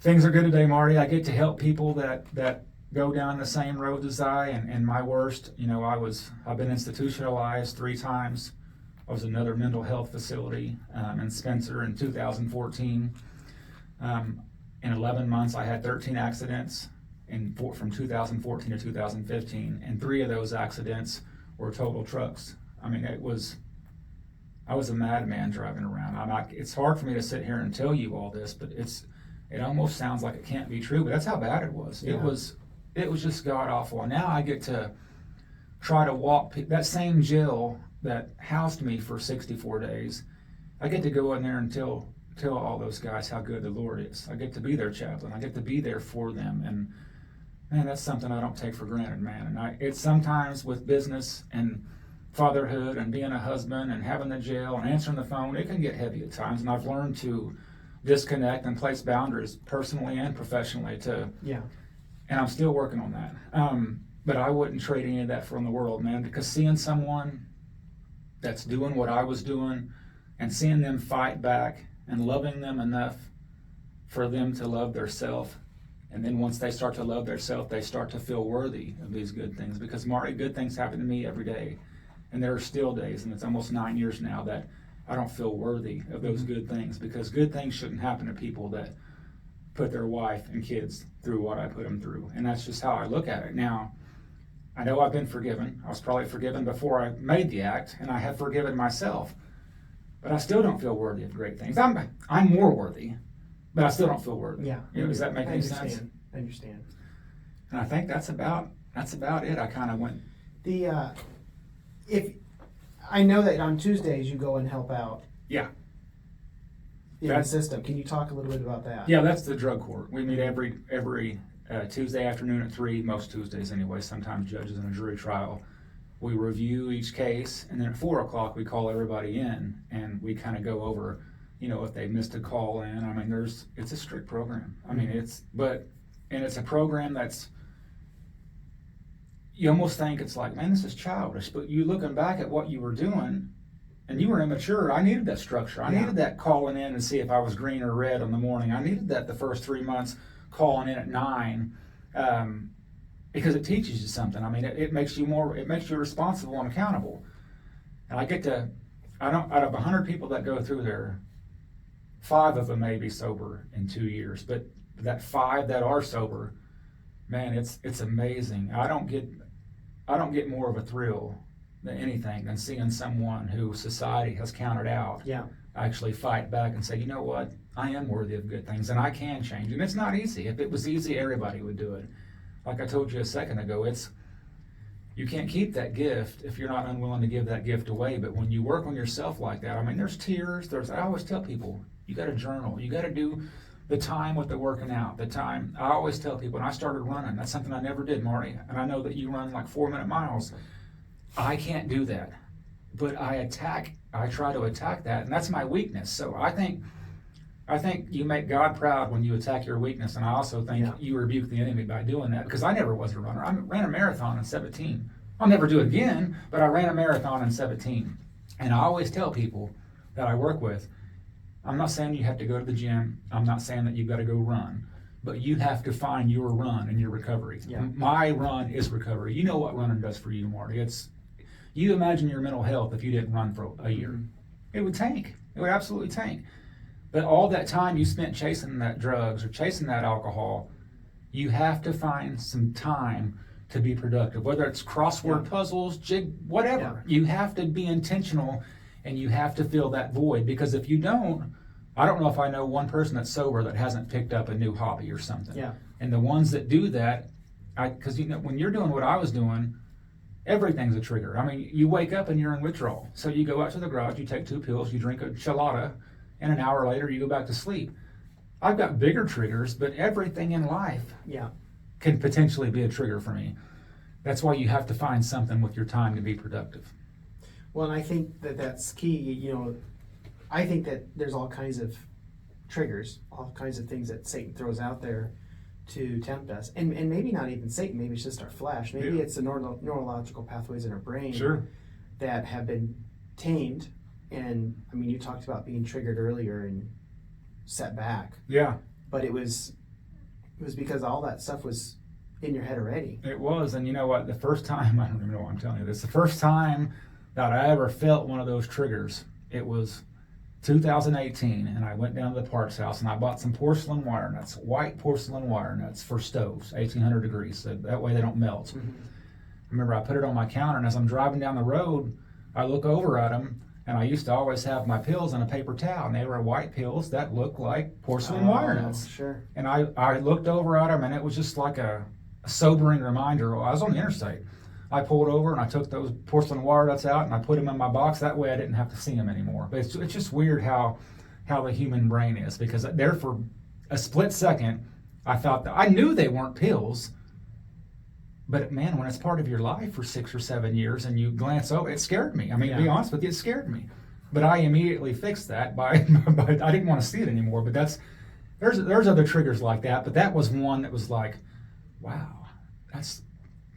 Things are good today, Marty. I get to help people that go down the same road as I, and my worst, I've been institutionalized 3 times. I was in another mental health facility in Spencer in 2014. In 11 months, I had 13 accidents from 2014 to 2015, and 3 of those accidents were total trucks. I mean, I was a madman driving around. It's hard for me to sit here and tell you all this, but it almost sounds like it can't be true, but that's how bad it was. Yeah. It was just god awful. And now I get to try to walk that same jail that housed me for 64 days. I get to go in there and tell all those guys how good the Lord is. I get to be their chaplain. I get to be there for them. And man, that's something I don't take for granted, man. And it's sometimes with business and fatherhood and being a husband and having the jail and answering the phone, it can get heavy at times. And I've learned to disconnect and place boundaries personally and professionally and I'm still working on that. But I wouldn't trade any of that for in the world, man, because seeing someone that's doing what I was doing and seeing them fight back and loving them enough for them to love their self. And then once they start to love their self, they start to feel worthy of these good things. Because Marty, good things happen to me every day. And there are still days, and it's almost 9 years now, that I don't feel worthy of those good things, because good things shouldn't happen to people that put their wife and kids through what I put them through. And that's just how I look at it. Now, I know I've been forgiven. I was probably forgiven before I made the act, and I have forgiven myself. But I still don't feel worthy of great things. I'm more worthy, but I still don't feel worthy. Yeah. Does that make any sense? I understand. And I think that's about it. I kind of went. If I know that on Tuesdays you go and help out. Yeah. In the system. Can you talk a little bit about that? Yeah, that's the drug court. We meet every Tuesday afternoon at 3, most Tuesdays anyway, sometimes judges in a jury trial. We review each case, and then at 4 o'clock we call everybody in, and we kind of go over, if they missed a call in. I mean, it's a strict program. I mean, it's a program that's, you almost think it's like, man, this is childish, but you looking back at what you were doing, and you were immature. I needed that structure. I needed that calling in and see if I was green or red in the morning. I needed that the first 3 months calling in at 9, because it teaches you something. I mean, it makes you responsible and accountable. And out of 100 people that go through there, 5 of them may be sober in 2 years, but that 5 that are sober, man, it's amazing. I don't get more of a thrill than anything than seeing someone who society has counted out actually fight back and say, you know what, I am worthy of good things and I can change. And it's not easy. If it was easy, everybody would do it. Like I told you a second ago, you can't keep that gift if you're not unwilling to give that gift away. But when you work on yourself like that, I mean, there's tears. I always tell people, you got to journal. You got to do the time with the working out. I always tell people, when I started running, that's something I never did, Marty. And I know that you run like 4-minute miles. I can't do that. But I try to attack that, and that's my weakness. So I think you make God proud when you attack your weakness, and I also think you rebuke the enemy by doing that, because I never was a runner. I ran a marathon in 17. I'll never do it again, but I ran a marathon in 17. And I always tell people that I work with, I'm not saying you have to go to the gym. I'm not saying that you've got to go run, but you have to find your run and your recovery. Yeah. My run is recovery. You know what running does for you, Marty. You imagine your mental health if you didn't run for a year. It would tank. It would absolutely tank. But all that time you spent chasing that drugs or chasing that alcohol, you have to find some time to be productive, whether it's crossword puzzles, jig, whatever. You have to be intentional, and you have to fill that void, because if you don't, I don't know if I know one person that's sober that hasn't picked up a new hobby or something. Yeah. And the ones that do that, because when you're doing what I was doing, everything's a trigger. I mean, you wake up and you're in withdrawal. So you go out to the garage, you take 2 pills, you drink a chelada, and an hour later you go back to sleep. I've got bigger triggers, but everything in life can potentially be a trigger for me. That's why you have to find something with your time to be productive. Well, and I think that's key. I think that there's all kinds of triggers, all kinds of things that Satan throws out there to tempt us. And maybe not even Satan, maybe it's just our flesh. Maybe it's the neurological pathways in our brain that have been tamed. And I mean, you talked about being triggered earlier and set back. Yeah. But it was It was because all that stuff was in your head already. It was, and you know what? The first time, I don't even know why I'm telling you this, the first time that I ever felt one of those triggers, it was 2018, and I went down to the parts house and I bought some porcelain wire nuts, white porcelain wire nuts for stoves, 1800 degrees, so that way they don't melt. Mm-hmm. I remember I put it on my counter, and as I'm driving down the road, I look over at them, and I used to always have my pills in a paper towel, and they were white pills that looked like porcelain wire nuts. Sure. And I looked over at them, and it was just like a sobering reminder. I was on the interstate. I pulled over and I took those porcelain wire nuts out and I put them in my box. That way I didn't have to see them anymore. But it's just weird how the human brain is, because there for a split second I thought that I knew they weren't pills. But man, when it's part of your life for 6 or 7 years and you glance over, it scared me. I mean, to be honest with you, it scared me. But I immediately fixed that by I didn't want to see it anymore. But there's other triggers like that. But that was one that was like, wow,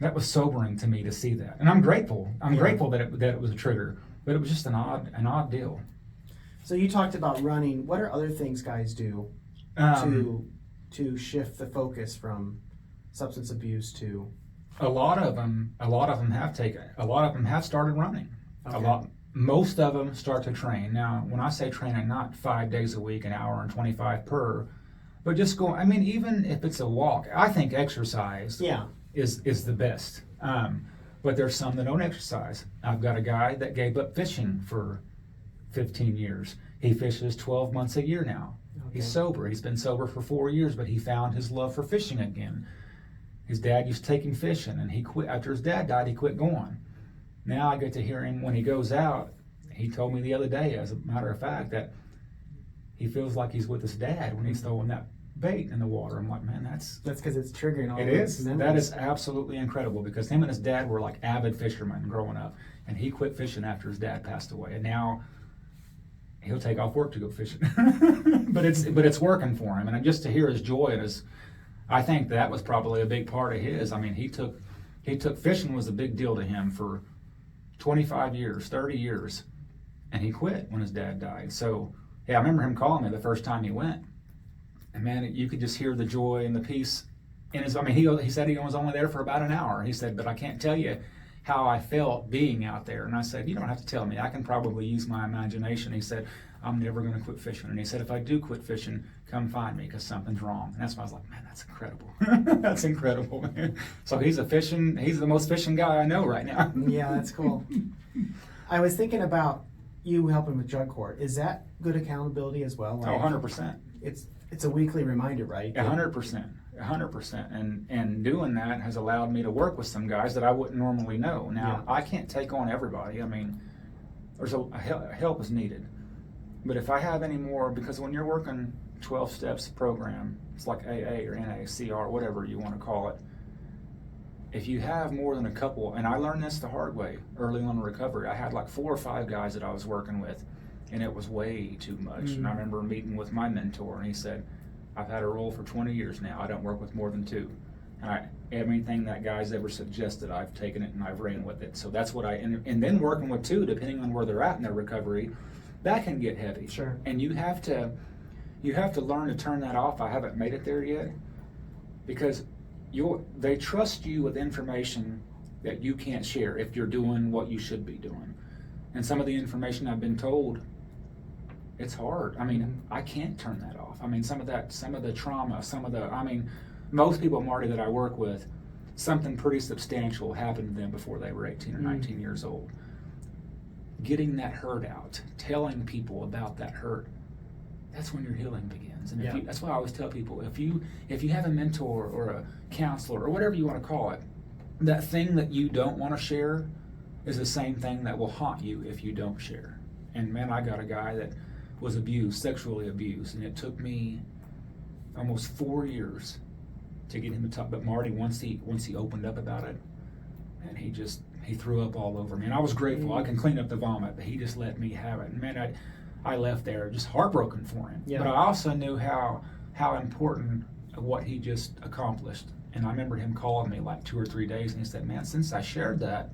that was sobering to me to see that, and I'm grateful. I'm grateful that it was a trigger, but it was just an odd deal. So you talked about running. What are other things guys do to shift the focus from substance abuse to? A lot of them have started running. Okay. Most of them start to train. Now, when I say training, not 5 days a week, an hour and 25 per, but just go. I mean, even if it's a walk, I think exercise. Yeah. is the best. But there's some that don't exercise. I've got a guy that gave up fishing for 15 years. He fishes 12 months a year now. Okay. He's sober. He's been sober for 4 years, but he found his love for fishing again. His dad used to take him fishing, and he quit. After his dad died, he quit going. Now I get to hear him when he goes out. He told me the other day, as a matter of fact, that he feels like he's with his dad when he's throwing that bait in the water. I'm like, man, that's because it's triggering all it those is. memories. That is absolutely incredible, because him and his dad were like avid fishermen growing up, and he quit fishing after his dad passed away, and now he'll take off work to go fishing. but it's working for him, and just to hear his joy and his, I think that was probably a big part of his. I mean, he took fishing was a big deal to him for 25 years, 30 years, and he quit when his dad died. So yeah, I remember him calling me the first time he went. And man, you could just hear the joy and the peace in his. I mean, he said he was only there for about an hour. He said, but I can't tell you how I felt being out there. And I said, you don't have to tell me. I can probably use my imagination. He said, I'm never going to quit fishing. And he said, if I do quit fishing, come find me, because something's wrong. And that's why I was like, man, that's incredible. That's incredible, man. So he's the most fishing guy I know right now. Yeah, that's cool. I was thinking about you helping with drug court. Is that good accountability as well? Like, 100%. It's a weekly reminder, right? 100%. And doing that has allowed me to work with some guys that I wouldn't normally know. Now, I can't take on everybody. I mean, there's help is needed. But if I have any more, because when you're working 12 steps program, it's like AA or NACR, whatever you want to call it. If you have more than a couple, and I learned this the hard way early on in recovery, I had like 4 or 5 guys that I was working with, and it was way too much. Mm-hmm. And I remember meeting with my mentor, and he said, I've had a role for 20 years now. I don't work with more than 2. And everything that guy's ever suggested, I've taken it and I've ran with it. So that's what and then working with 2, depending on where they're at in their recovery, that can get heavy. Sure. And you have to learn to turn that off. I haven't made it there yet, because they trust you with information that you can't share if you're doing what you should be doing. And some of the information I've been told, it's hard. I mean, I can't turn that off. I mean, some of the trauma, most people, Marty, that I work with, something pretty substantial happened to them before they were 18 or 19 years old. Getting that hurt out, telling people about that hurt, that's when your healing begins. And that's why I always tell people, if you have a mentor or a counselor or whatever you want to call it, that thing that you don't want to share is the same thing that will haunt you if you don't share. And man, I got a guy that was sexually abused, and it took me almost 4 years to get him to talk. But Marty, once he opened up about it, and he threw up all over me. And I was grateful. I can clean up the vomit, but he just let me have it. And man, I left there just heartbroken for him. Yeah. But I also knew how important what he just accomplished. And I remember him calling me like 2 or 3 days, and he said, man, since I shared that,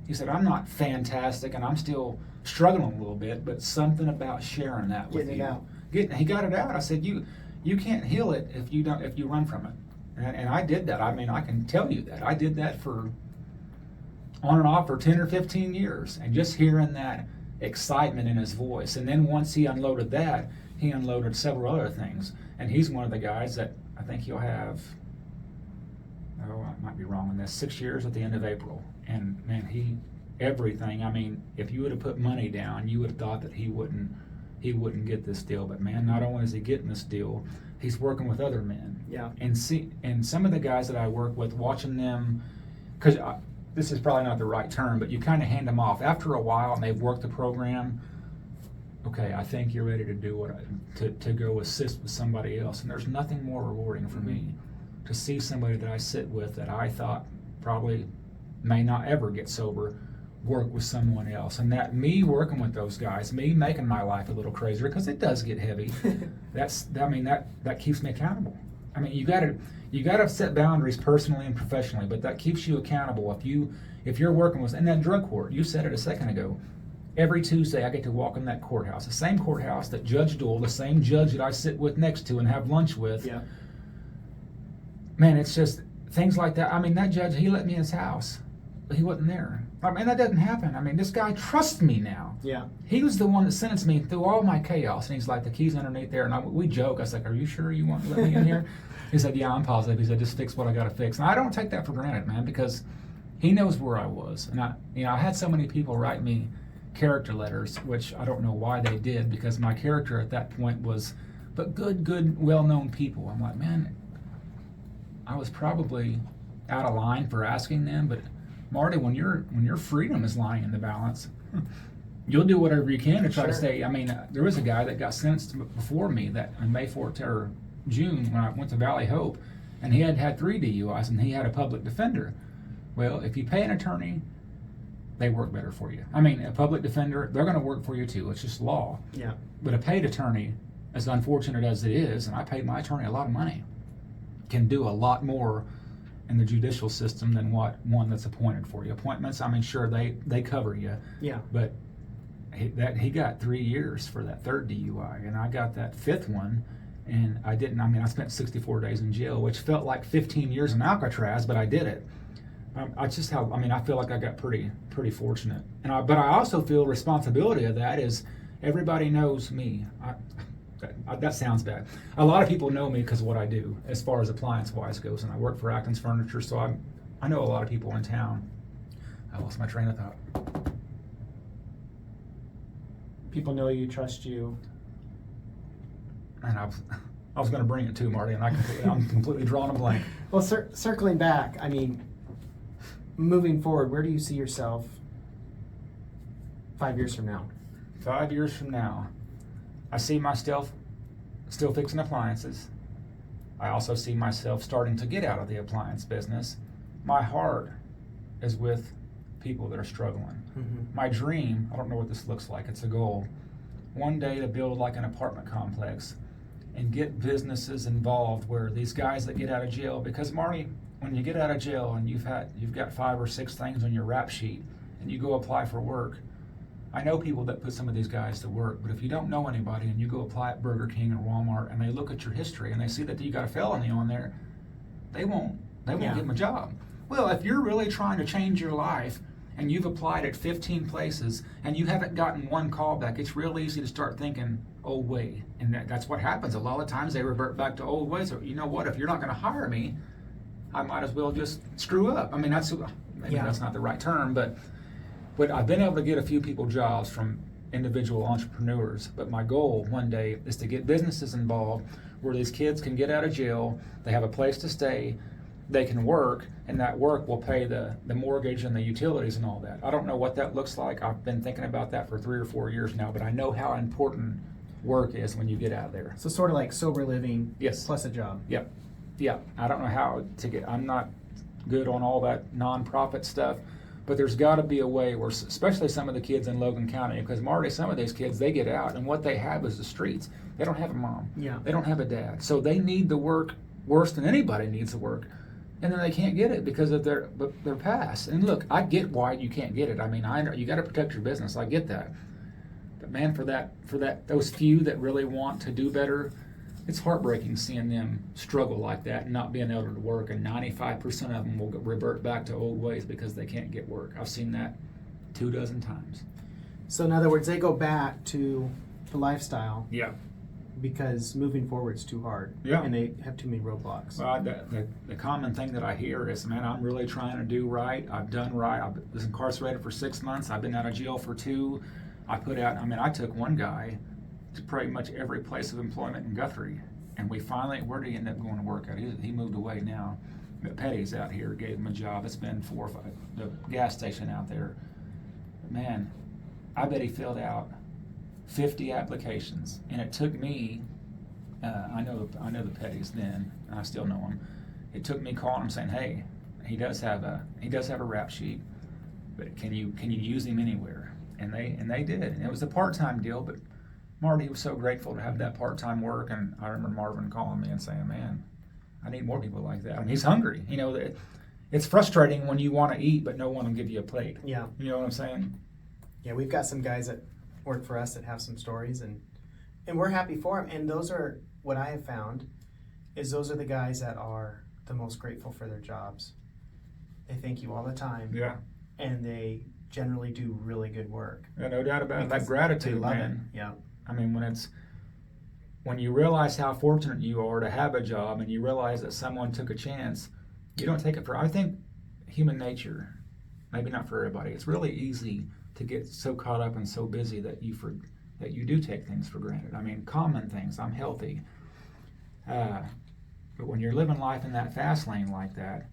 he said, I'm not fantastic, and I'm still struggling a little bit, but something about sharing that with you. Getting it out. He got it out. I said, you You can't heal it if you run from it. And I did that. I mean, I can tell you that. I did that for on and off for 10 or 15 years. And just hearing that excitement in his voice. And then once he unloaded that, he unloaded several other things. And he's one of the guys that I think he'll have, I might be wrong on this, 6 years at the end of April. And man, everything. I mean, if you would have put money down, you would have thought that he wouldn't get this deal. But man, not only is he getting this deal, he's working with other men. Yeah. And some of the guys that I work with, watching them, because this is probably not the right term, but you kind of hand them off after a while, and they've worked the program. Okay, I think you're ready to do to go assist with somebody else, and there's nothing more rewarding for me to see somebody that I sit with that I thought probably may not ever get sober work with someone else. And that me working with those guys, me making my life a little crazier, because it does get heavy. That keeps me accountable. I mean, you gotta set boundaries personally and professionally, but that keeps you accountable. If you're working with, and that drug court, you said it a second ago, every Tuesday I get to walk in that courthouse, the same courthouse that Judge Doyle, the same judge that I sit with next to and have lunch with. Yeah. Man, it's just things like that. I mean, that judge, he let me in his house, but he wasn't there. I mean, that doesn't happen. I mean, this guy trusts me now. Yeah. He was the one that sentenced me through all my chaos, and he's like, the key's underneath there, and we joke. I was like, are you sure you want to let me in here? He said, yeah, I'm positive. He said, just fix what I got to fix. And I don't take that for granted, man, because he knows where I was. And I had so many people write me character letters, which I don't know why they did, because my character at that point was, but good, well-known people. I'm like, man, I was probably out of line for asking them, but Marty, when your freedom is lying in the balance, you'll do whatever you can to try to stay. I mean, there was a guy that got sentenced before me that on May 4th or June when I went to Valley Hope, and he had 3 DUIs, and he had a public defender. Well, if you pay an attorney, they work better for you. I mean, a public defender, they're going to work for you too. It's just law. Yeah. But a paid attorney, as unfortunate as it is, and I paid my attorney a lot of money, can do a lot more in the judicial system than what one that's appointed for you. Appointments, I mean, sure, they cover you. Yeah. But he got 3 years for that 3rd DUI, and I got that 5th one, and I didn't. I mean, I spent 64 days in jail, which felt like 15 years in Alcatraz, but I did it. I feel like I got pretty fortunate, but I also feel responsibility of that is everybody knows me. That sounds bad. A lot of people know me because of what I do as far as appliance-wise goes, and I work for Atkins Furniture, so I know a lot of people in town. I lost my train of thought. People know you, trust you. And I was going to bring it too, Marty, and I'm completely drawing a blank. Well, circling back, I mean, moving forward, where do you see yourself 5 years from now? 5 years from now, I see myself still fixing appliances. I also see myself starting to get out of the appliance business. My heart is with people that are struggling. Mm-hmm. My dream, I don't know what this looks like, it's a goal, one day to build like an apartment complex and get businesses involved where these guys that get out of jail, because Marty, when you get out of jail and you've got 5 or 6 things on your rap sheet and you go apply for work, I know people that put some of these guys to work, but if you don't know anybody and you go apply at Burger King or Walmart and they look at your history and they see that you got a felony on there, they won't give them a job. Well, if you're really trying to change your life and you've applied at 15 places and you haven't gotten one call back, it's real easy to start thinking old way. And that's what happens. A lot of times they revert back to old ways. So, you know what, if you're not going to hire me, I might as well just screw up. I mean, that's not the right term, but I've been able to get a few people jobs from individual entrepreneurs. But my goal one day is to get businesses involved where these kids can get out of jail, they have a place to stay, they can work, and that work will pay the mortgage and the utilities and all that. I don't know what that looks like. I've been thinking about that for 3 or 4 years now, but I know how important work is when you get out there. So sort of like sober living plus a job. Yep. Yeah. I don't know how to get, I'm not good on all that nonprofit stuff, but there's got to be a way where, especially some of the kids in Logan County, because Marty, some of these kids, they get out and what they have is the streets. They don't have a mom. Yeah. They don't have a dad. So they need the work worse than anybody needs the work. And then they can't get it because of their past. And look, I get why you can't get it. I mean, I know you got to protect your business. I get that. But man, for those few that really want to do better, it's heartbreaking seeing them struggle like that and not being able to work, and 95% of them will revert back to old ways because they can't get work. I've seen that 24 times. So in other words, they go back to the lifestyle Yeah. because moving forward is too hard. Yeah. And they have too many roadblocks. Well, the common thing that I hear is, man, I'm really trying to do right. I've done right. I was incarcerated for 6 months. I've been out of jail for 2. I took one guy to pretty much every place of employment in Guthrie. And we finally, where did he end up going to work at? He moved away now. But Petty's out here, gave him a job. It's been 4 or 5, the gas station out there. Man, I bet he filled out 50 applications. And it took me, I know the Petty's then, and I still know him. It took me calling him saying, hey, he does have a rap sheet, but can you use him anywhere? And they did. And it was a part-time deal, but Marty was so grateful to have that part-time work. And I remember Marvin calling me and saying, man, I need more people like that. And he's hungry. You know, it's frustrating when you want to eat, but no one will give you a plate. Yeah. You know what I'm saying? Yeah, we've got some guys that work for us that have some stories, and we're happy for them. And those are, what I have found, is those are the guys that are the most grateful for their jobs. They thank you all the time. Yeah. And they generally do really good work. Yeah, no doubt about it. That Because gratitude, they love man. it. Yeah. I mean, when you realize how fortunate you are to have a job, and you realize that someone took a chance, you don't take it for. I think human nature, maybe not for everybody, it's really easy to get so caught up and so busy that you do take things for granted. I mean, common things. I'm healthy, but when you're living life in that fast lane like that,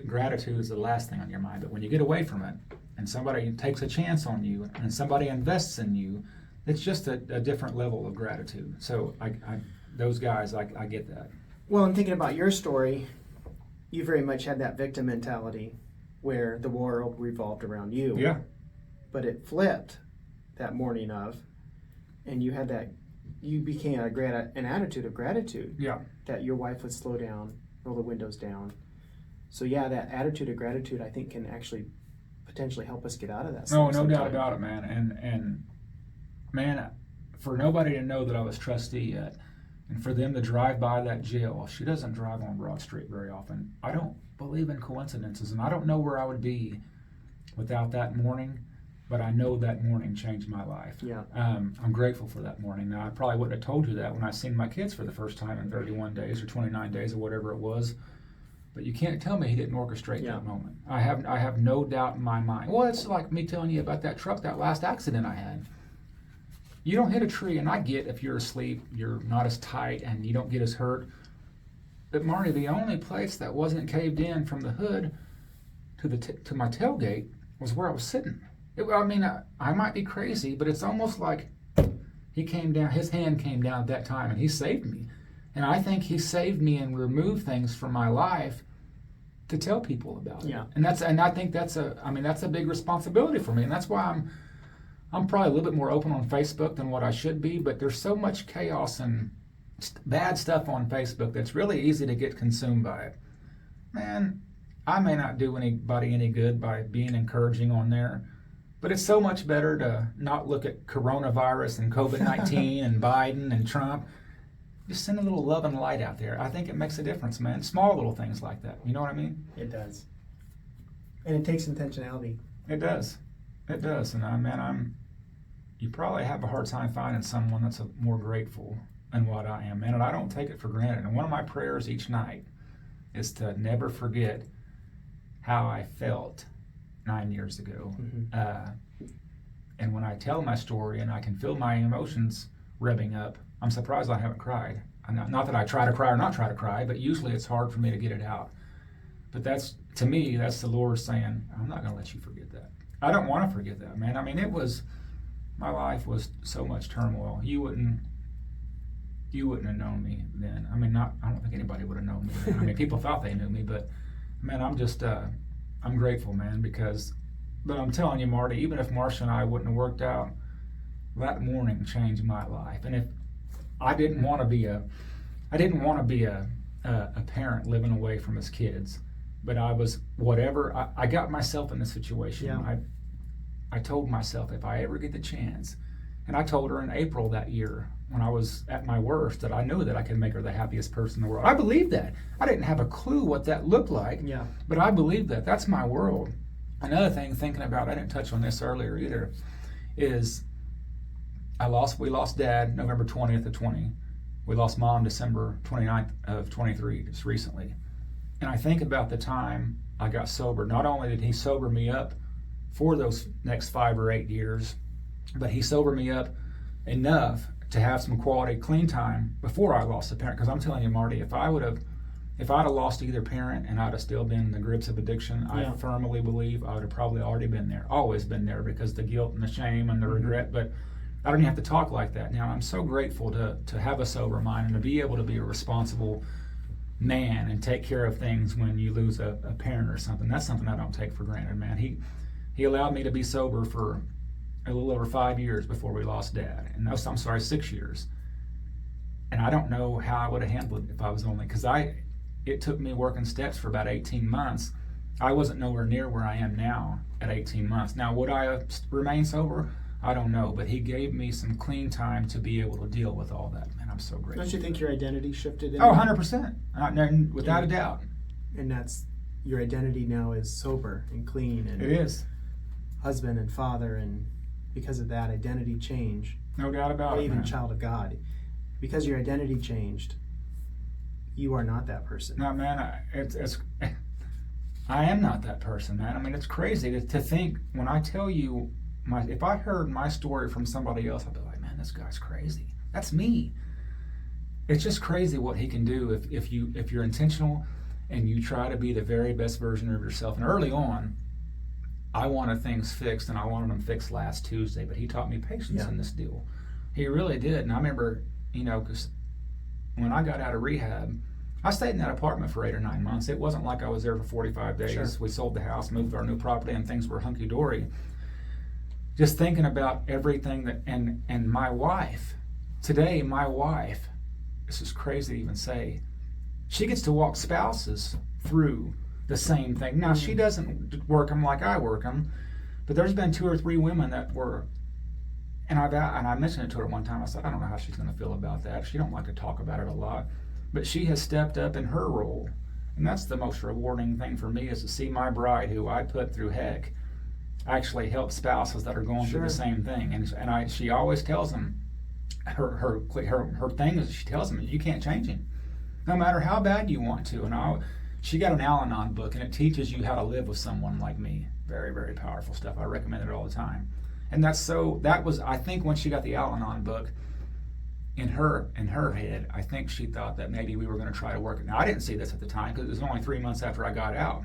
gratitude is the last thing on your mind. But when you get away from it, and somebody takes a chance on you, and somebody invests in you, it's just a different level of gratitude. So those guys, I get that. Well, I'm thinking about your story. You very much had that victim mentality where the world revolved around you. Yeah. But it flipped that morning of, and you became an attitude of gratitude. Yeah. That your wife would slow down, roll the windows down. So yeah, that attitude of gratitude, I think, can actually potentially help us get out of that. No doubt about it, man. And man, for nobody to know that I was trustee yet, and for them to drive by that jail, she doesn't drive on Broad Street very often. I don't believe in coincidences, and I don't know where I would be without that morning, but I know that morning changed my life. Yeah. I'm grateful for that morning. Now, I probably wouldn't have told you that when I seen my kids for the first time in 31 days or 29 days or whatever it was, but you can't tell me he didn't orchestrate that moment. I have no doubt in my mind. Well, it's like me telling you about that truck, that last accident I had. You don't hit a tree, and I get if you're asleep, you're not as tight, and you don't get as hurt. But Marty, the only place that wasn't caved in from the hood to my tailgate was where I was sitting. I might be crazy, but it's almost like he came down. His hand came down at that time, and he saved me. And I think he saved me and removed things from my life to tell people about it. Yeah. And I think that's a big responsibility for me, and that's why I'm probably a little bit more open on Facebook than what I should be, but there's so much chaos and bad stuff on Facebook that's really easy to get consumed by it. Man, I may not do anybody any good by being encouraging on there, but it's so much better to not look at coronavirus and COVID-19 and Biden and Trump. Just send a little love and light out there. I think it makes a difference, man. Small little things like that. You know what I mean? It does. And it takes intentionality. It does. It does. And you probably have a hard time finding someone that's more grateful than what I am, man. And I don't take it for granted. And one of my prayers each night is to never forget how I felt 9 years ago. Mm-hmm. And when I tell my story and I can feel my emotions revving up, I'm surprised I haven't cried. Not that I try to cry or not try to cry, but usually it's hard for me to get it out. But to me, that's the Lord saying, I'm not going to let you forget that. I don't want to forget that, man. I mean, my life was so much turmoil. You wouldn't have known me then. I mean, I don't think anybody would have known me then. I mean, people thought they knew me, but man, I'm grateful, man, but I'm telling you, Marty, even if Marcia and I wouldn't have worked out, that morning changed my life. And if I didn't want to be a parent living away from his kids, but I was whatever. I got myself in this situation. Yeah. I told myself, if I ever get the chance, And I told her in April that year, when I was at my worst, that I knew that I could make her the happiest person in the world. I believed that. I didn't have a clue what that looked like, Yeah. but I believed that. That's my world. Another thing, thinking about, I didn't touch on this earlier either, is we lost Dad November 20th of 20. We lost Mom December 29th of 23, just recently. And I think about the time I got sober. Not only did he sober me up for those next 5 or 8 years, but he sobered me up enough to have some quality clean time before I lost a parent. Because I'm telling you, Marty, if I'd have lost either parent and I'd have still been in the grips of addiction, Yeah. I firmly believe I would have probably already been there, always been there, because the guilt and the shame and the regret. But I don't even have to talk like that now. I'm so grateful to have a sober mind and to be able to be a responsible man and take care of things when you lose a parent or something. That's something I don't take for granted, man. He allowed me to be sober for a little over 5 years before we lost Dad. And I'm sorry, 6 years. And I don't know how I would have handled it if I was only, because it took me working steps for about 18 months. I wasn't nowhere near where I am now at 18 months. Now, would I have remained sober? I don't know, but he gave me some clean time to be able to deal with all that, and I'm so grateful. Don't you think your identity shifted? Oh, 100%. Without a doubt. And that's, your identity now is sober and clean and It is. husband and father, and because of that identity change, No doubt about or it, even man. child of God, because your identity changed, you are not that person. No, man, I am not that person, man. I mean, it's crazy to think, when I tell you, if I heard my story from somebody else, I'd be like, man, this guy's crazy. That's me. It's just crazy what he can do if you're intentional and you try to be the very best version of yourself. And early on, I wanted things fixed, and I wanted them fixed last Tuesday, but he taught me patience in this deal. He really did. And I remember, because when I got out of rehab, I stayed in that apartment for 8 or 9 months. It wasn't like I was there for 45 days. Sure. We sold the house, moved to our new property, and things were hunky-dory. Just thinking about everything and my wife, today my wife, this is crazy to even say, she gets to walk spouses through the same thing. Now, she doesn't work them like I work them, but there's been 2 or 3 women that were, and I mentioned it to her one time. I said, I don't know how she's going to feel about that. She don't like to talk about it a lot, but she has stepped up in her role, and that's the most rewarding thing for me, is to see my bride, who I put through heck, actually help spouses that are going through the same thing. And she always tells them, her thing is, she tells them, you can't change him, no matter how bad you want to. And she got an Al-Anon book, and it teaches you how to live with someone like me. Very, very powerful stuff. I recommend it all the time. And I think when she got the Al-Anon book, in her head, I think she thought that maybe we were going to try to work it. Now, I didn't see this at the time, because it was only 3 months after I got out.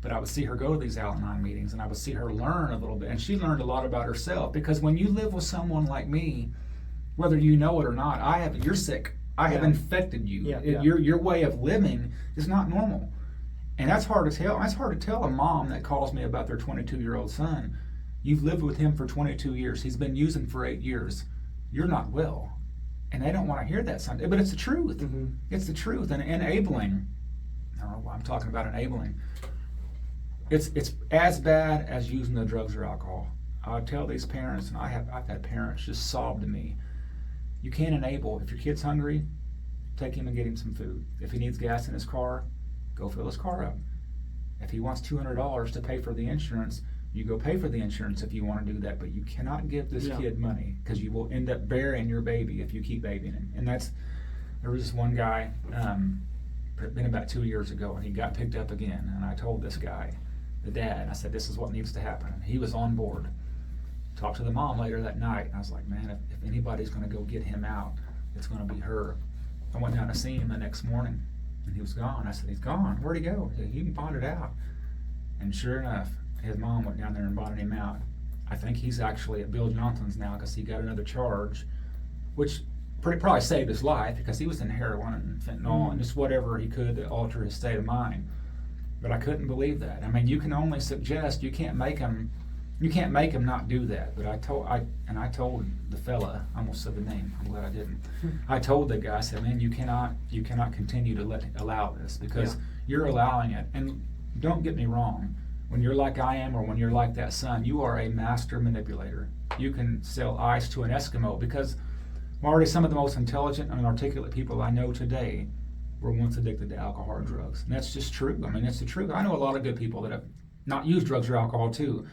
But I would see her go to these Al-Anon meetings, and I would see her learn a little bit. And she learned a lot about herself, because when you live with someone like me, whether you know it or not, you're sick. I have infected you. Your way of living is not normal. And that's hard to tell. That's hard to tell a mom that calls me about their 22-year-old son. You've lived with him for 22 years. He's been using for 8 years. You're not well. And they don't want to hear that sometimes. But it's the truth. Mm-hmm. It's the truth. And enabling, I don't know why I'm talking about enabling. It's as bad as using the drugs or alcohol. I tell these parents, and I've had parents just sob to me. You can't enable. If your kid's hungry, take him and get him some food. If he needs gas in his car, go fill his car up. If he wants $200 to pay for the insurance, you go pay for the insurance if you want to do that. But you cannot give this kid money, because you will end up burying your baby if you keep babying him. And there was this one guy, been about 2 years ago, and he got picked up again. And I told this guy, the dad, I said, this is what needs to happen. And he was on board. Talked to the mom later that night, and I was like, man, if anybody's going to go get him out, it's going to be her. I went down to see him the next morning, and he was gone. I said, he's gone. Where'd he go? He said, he bonded out. And sure enough, his mom went down there and bonded him out. I think he's actually at Bill Johnson's now, because he got another charge, which probably saved his life, because he was in heroin and fentanyl and just whatever he could to alter his state of mind. But I couldn't believe that. I mean, you can only suggest. You can't make him not do that. But I told the fella, I almost said the name, I'm glad I didn't. I told the guy, I said, man, you cannot continue to allow this, because you're allowing it. And don't get me wrong, when you're like I am, or when you're like that son, you are a master manipulator. You can sell ice to an Eskimo, because Marty, some of the most intelligent and articulate people I know today were once addicted to alcohol or drugs. And that's just true. I mean, that's the truth. I know a lot of good people that have not used drugs or alcohol too.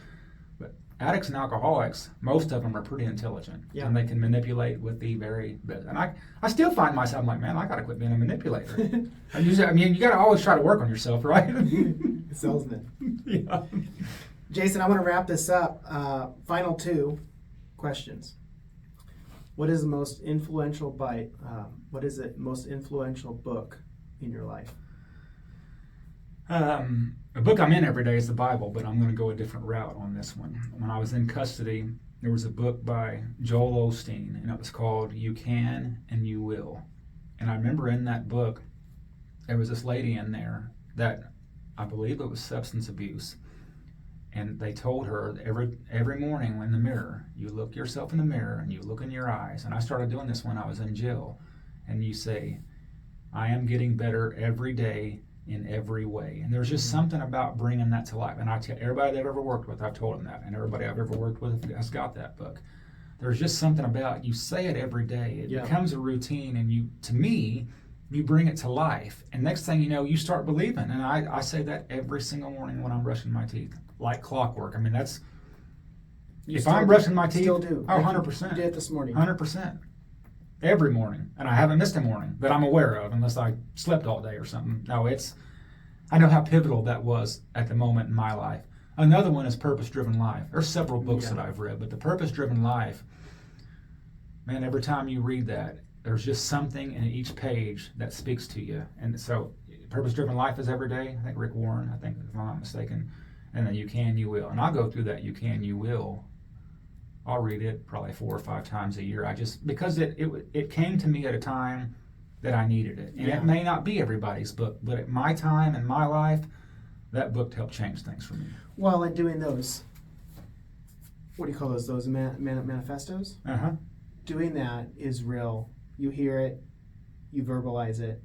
But addicts and alcoholics, most of them are pretty intelligent. Yeah. And they can manipulate with the very best. And I still find myself, I'm like, man, I got to quit being a manipulator. I mean, you got to always try to work on yourself, right? Salesman. Yeah. Jason, I want to wrap this up. Final 2 questions. What is the most influential most influential book in your life? The book I'm in every day is the Bible, but I'm going to go a different route on this one. When I was in custody, there was a book by Joel Osteen, and it was called You Can and You Will. And I remember in that book, there was this lady in there that I believe it was substance abuse. And they told her that every morning in the mirror, you look yourself in the mirror and you look in your eyes. And I started doing this when I was in jail. And you say, I am getting better every day in every way. And there's just something about bringing that to life. And I tell everybody that I've ever worked with, I've told them that. And everybody I've ever worked with has got that book. There's just something about, you say it every day. It becomes a routine. And to me, you bring it to life. And next thing you know, you start believing. And I say that every single morning when I'm brushing my teeth. Like clockwork. I mean, that's, if I'm brushing my teeth, still do. 100%. You did it this morning. 100%. Every morning. And I haven't missed a morning that I'm aware of, unless I slept all day or something. No, I know how pivotal that was at the moment in my life. Another one is Purpose Driven Life. There's several books that I've read, but the Purpose Driven Life, man, every time you read that, there's just something in each page that speaks to you. And so, Purpose Driven Life is every day. I think Rick Warren, if I'm not mistaken. And then You Can, You Will. And I'll go through that You Can, You Will. I'll read it probably 4 or 5 times a year. Because it came to me at a time that I needed it. And it may not be everybody's book, but at my time in my life, that book helped change things for me. Well, in doing those, what do you call those? Those manifestos? Uh-huh. Doing that is real. You hear it, you verbalize it,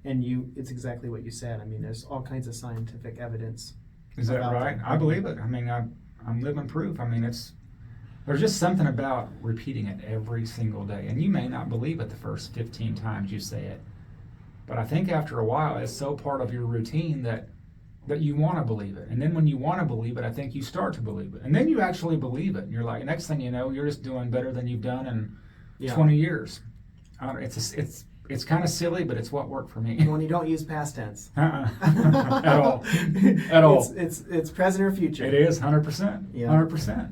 and it's exactly what you said. I mean, there's all kinds of scientific evidence. Is that right? I believe it. I mean, I'm living proof. I mean, there's just something about repeating it every single day. And you may not believe it the first 15 times you say it. But I think after a while, it's so part of your routine that you want to believe it. And then when you want to believe it, I think you start to believe it. And then you actually believe it. And you're like, next thing you know, you're just doing better than you've done in 20 years. It's kind of silly, but it's what worked for me. When you don't use past tense. At all. At all. It's present or future. It is 100%. Yeah. 100%.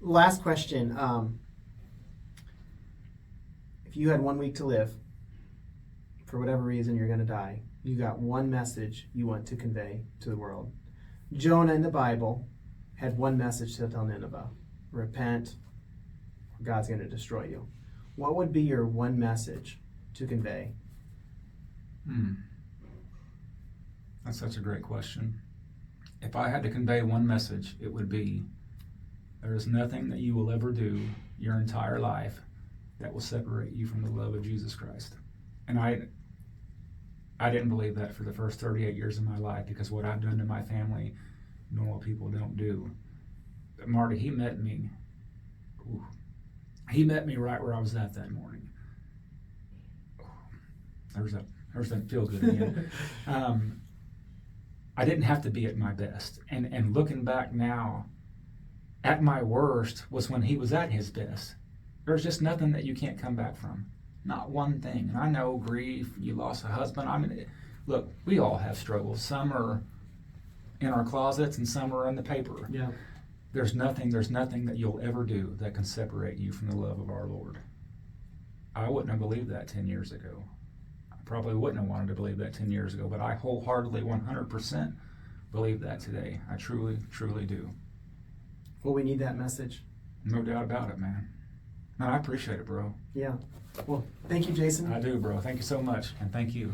Last question. If you had 1 week to live, for whatever reason you're going to die, you got one message you want to convey to the world. Jonah in the Bible had one message to tell Nineveh. Repent, or God's going to destroy you. What would be your one message to convey? That's such a great question. If I had to convey one message, it would be, there is nothing that you will ever do your entire life that will separate you from the love of Jesus Christ. And I didn't believe that for the first 38 years of my life, because what I've done to my family, normal people don't do. But Marty, he met me right where I was at that morning. There's that feel good again. I didn't have to be at my best. And looking back now, at my worst was when he was at his best. There's just nothing that you can't come back from. Not one thing. And I know grief, you lost a husband. I mean, look, we all have struggles. Some are in our closets and some are in the paper. Yeah. There's nothing that you'll ever do that can separate you from the love of our Lord. I wouldn't have believed that 10 years ago. I probably wouldn't have wanted to believe that 10 years ago, but I wholeheartedly, 100% believe that today. I truly, truly do. Well, we need that message. No doubt about it, man. Man, I appreciate it, bro. Yeah. Well, thank you, Jason. I do, bro. Thank you so much, and thank you.